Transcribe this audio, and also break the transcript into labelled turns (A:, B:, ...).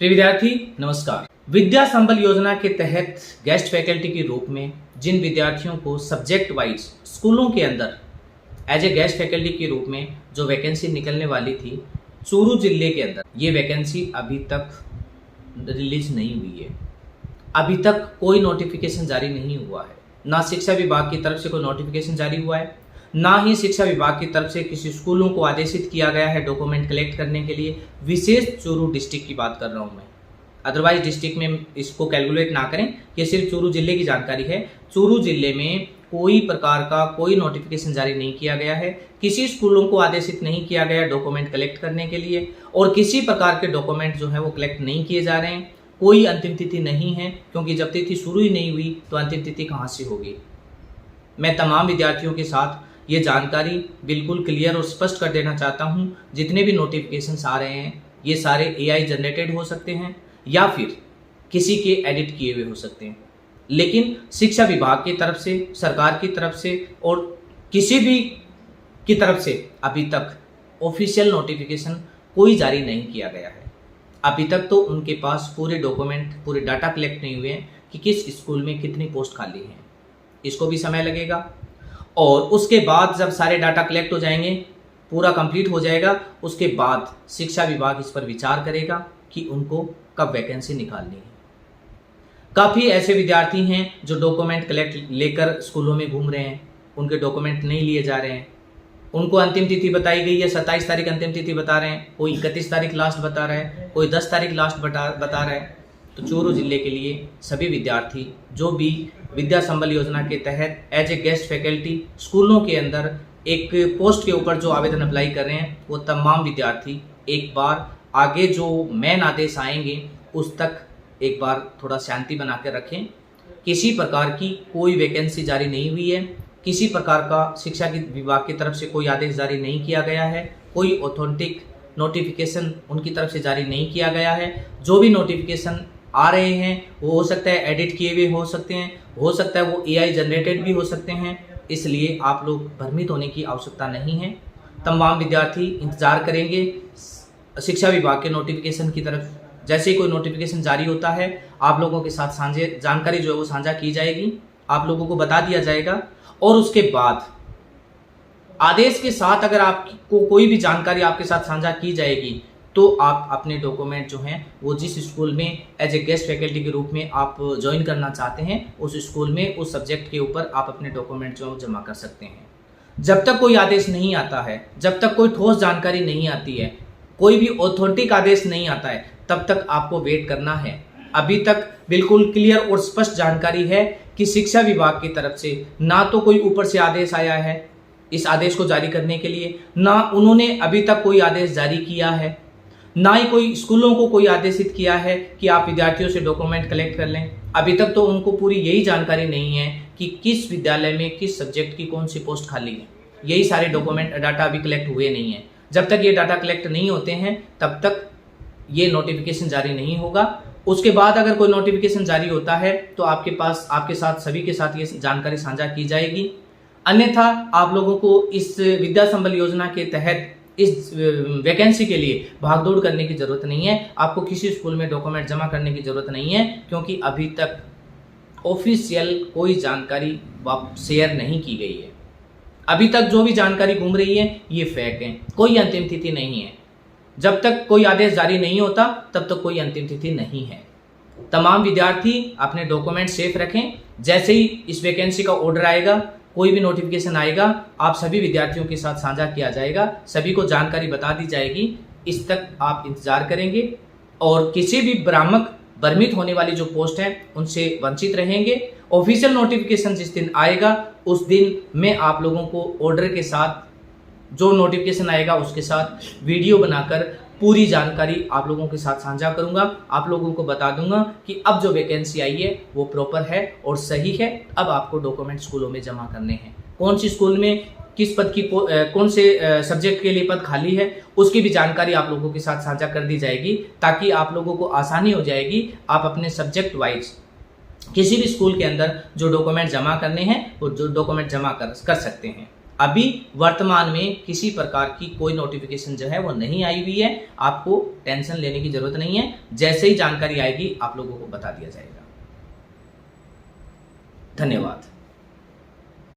A: प्रिय विद्यार्थी नमस्कार। विद्या संबल योजना के तहत गेस्ट फैकल्टी के रूप में जिन विद्यार्थियों को सब्जेक्ट वाइज स्कूलों के अंदर एज ए गेस्ट फैकल्टी के रूप में जो वैकेंसी निकलने वाली थी चूरू जिले के अंदर, ये वैकेंसी अभी तक रिलीज नहीं हुई है। अभी तक कोई नोटिफिकेशन जारी नहीं हुआ है। ना शिक्षा विभाग की तरफ से कोई नोटिफिकेशन जारी हुआ है, ना ही शिक्षा विभाग की तरफ से किसी स्कूलों को आदेशित किया गया है डॉक्यूमेंट कलेक्ट करने के लिए। विशेष चूरू डिस्ट्रिक्ट की बात कर रहा हूं मैं, अदरवाइज डिस्ट्रिक्ट में इसको कैलकुलेट ना करें। ये सिर्फ चूरू जिले की जानकारी है। चूरू जिले में कोई प्रकार का कोई नोटिफिकेशन जारी नहीं किया गया है। किसी स्कूलों को आदेशित नहीं किया गया डॉक्यूमेंट कलेक्ट करने के लिए, और किसी प्रकार के डॉक्यूमेंट जो है वो कलेक्ट नहीं किए जा रहे हैं। कोई अंतिम तिथि नहीं है, क्योंकि जब तिथि शुरू ही नहीं हुई तो अंतिम तिथि कहाँ से होगी। मैं तमाम विद्यार्थियों के साथ ये जानकारी बिल्कुल क्लियर और स्पष्ट कर देना चाहता हूँ। जितने भी नोटिफिकेशंस आ रहे हैं ये सारे AI जनरेटेड हो सकते हैं या फिर किसी के एडिट किए हुए हो सकते हैं, लेकिन शिक्षा विभाग की तरफ से, सरकार की तरफ से और किसी भी की तरफ से अभी तक ऑफिशियल नोटिफिकेशन कोई जारी नहीं किया गया है। अभी तक तो उनके पास पूरे डॉक्यूमेंट, पूरे डाटा कलेक्ट नहीं हुए हैं कि किस स्कूल में कितनी पोस्ट खाली हैं। इसको भी समय लगेगा, और उसके बाद जब सारे डाटा कलेक्ट हो जाएंगे, पूरा कंप्लीट हो जाएगा, उसके बाद शिक्षा विभाग इस पर विचार करेगा कि उनको कब वैकेंसी निकालनी है। काफ़ी ऐसे विद्यार्थी हैं जो डॉक्यूमेंट कलेक्ट लेकर स्कूलों में घूम रहे हैं, उनके डॉक्यूमेंट नहीं लिए जा रहे हैं। उनको अंतिम तिथि बताई गई है, 27 तारीख अंतिम तिथि बता रहे हैं, कोई 31 तारीख लास्ट बता रहा है, कोई 10 तारीख लास्ट बता रहा है। तो चूरू जिले के लिए सभी विद्यार्थी जो भी विद्या संबल योजना के तहत एज ए गेस्ट फैकल्टी स्कूलों के अंदर एक पोस्ट के ऊपर जो आवेदन अप्लाई कर रहे हैं, वो तमाम विद्यार्थी एक बार आगे जो मेन आदेश आएंगे उस तक एक बार थोड़ा शांति बना कर रखें। किसी प्रकार की कोई वैकेंसी जारी नहीं हुई है, किसी प्रकार का शिक्षा विभाग की तरफ से कोई आदेश जारी नहीं किया गया है, कोई ऑथेंटिक नोटिफिकेशन उनकी तरफ से जारी नहीं किया गया है। जो भी नोटिफिकेशन आ रहे हैं वो हो सकता है एडिट किए हुए हो सकते हैं, हो सकता है वो AI जनरेटेड भी हो सकते हैं। इसलिए आप लोग भ्रमित होने की आवश्यकता नहीं है। तमाम विद्यार्थी इंतजार करेंगे शिक्षा विभाग के नोटिफिकेशन की तरफ। जैसे ही कोई नोटिफिकेशन जारी होता है आप लोगों के साथ जानकारी जो है वो साझा की जाएगी, आप लोगों को बता दिया जाएगा। और उसके बाद आदेश के साथ अगर आपको कोई भी जानकारी आपके साथ साझा की जाएगी तो आप अपने डॉक्यूमेंट जो हैं वो जिस स्कूल में एज ए गेस्ट फैकल्टी के रूप में आप ज्वाइन करना चाहते हैं उस स्कूल में उस सब्जेक्ट के ऊपर आप अपने डॉक्यूमेंट जो जमा कर सकते हैं। जब तक कोई आदेश नहीं आता है, जब तक कोई ठोस जानकारी नहीं आती है, कोई भी ऑथेंटिक आदेश नहीं आता है, तब तक आपको वेट करना है। अभी तक बिल्कुल क्लियर और स्पष्ट जानकारी है कि शिक्षा विभाग की तरफ से ना तो कोई ऊपर से आदेश आया है इस आदेश को जारी करने के लिए, ना उन्होंने अभी तक कोई आदेश जारी किया है, ना ही कोई स्कूलों को कोई आदेशित किया है कि आप विद्यार्थियों से डॉक्यूमेंट कलेक्ट कर लें। अभी तक तो उनको पूरी यही जानकारी नहीं है कि किस विद्यालय में किस सब्जेक्ट की कौन सी पोस्ट खाली है। यही सारे डॉक्यूमेंट डाटा अभी कलेक्ट हुए नहीं है। जब तक ये डाटा कलेक्ट नहीं होते हैं तब तक ये नोटिफिकेशन जारी नहीं होगा। उसके बाद अगर कोई नोटिफिकेशन जारी होता है तो आपके साथ सभी के साथ ये जानकारी साझा की जाएगी। अन्यथा आप लोगों को इस विद्या संबल योजना के तहत इस वैकेंसी के लिए भागदौड़ करने की जरूरत नहीं है। आपको किसी स्कूल में डॉक्यूमेंट जमा करने की जरूरत नहीं है, क्योंकि अभी तक ऑफिशियल कोई जानकारी शेयर नहीं की गई है। अभी तक जो भी जानकारी घूम रही है ये फेक है, कोई अंतिम तिथि नहीं है। जब तक कोई आदेश जारी नहीं होता तब तक कोई अंतिम तिथि नहीं है। तमाम विद्यार्थी अपने डॉक्यूमेंट सेफ रखें। जैसे ही इस वैकेंसी का ऑर्डर आएगा, कोई भी नोटिफिकेशन आएगा, आप सभी विद्यार्थियों के साथ साझा किया जाएगा, सभी को जानकारी बता दी जाएगी। इस तक आप इंतजार करेंगे और किसी भी भ्रमित होने वाली जो पोस्ट है उनसे वंचित रहेंगे। ऑफिशियल नोटिफिकेशन जिस दिन आएगा उस दिन मैं आप लोगों को ऑर्डर के साथ, जो नोटिफिकेशन आएगा उसके साथ वीडियो बनाकर पूरी जानकारी आप लोगों के साथ साझा करूंगा। आप लोगों को बता दूंगा कि अब जो वैकेंसी आई है वो प्रॉपर है और सही है। अब आपको डॉक्यूमेंट स्कूलों में जमा करने हैं। कौन सी स्कूल में किस पद की कौन से सब्जेक्ट के लिए पद खाली है उसकी भी जानकारी आप लोगों के साथ साझा कर दी जाएगी, ताकि आप लोगों को आसानी हो जाएगी। आप अपने सब्जेक्ट वाइज किसी भी स्कूल के अंदर जो डॉक्यूमेंट जमा करने हैं वो जो डॉक्यूमेंट जमा कर सकते हैं। अभी वर्तमान में किसी प्रकार की कोई नोटिफिकेशन जो है वो नहीं आई हुई है। आपको टेंशन लेने की जरूरत नहीं है, जैसे ही जानकारी आएगी आप लोगों को बता दिया जाएगा। धन्यवाद।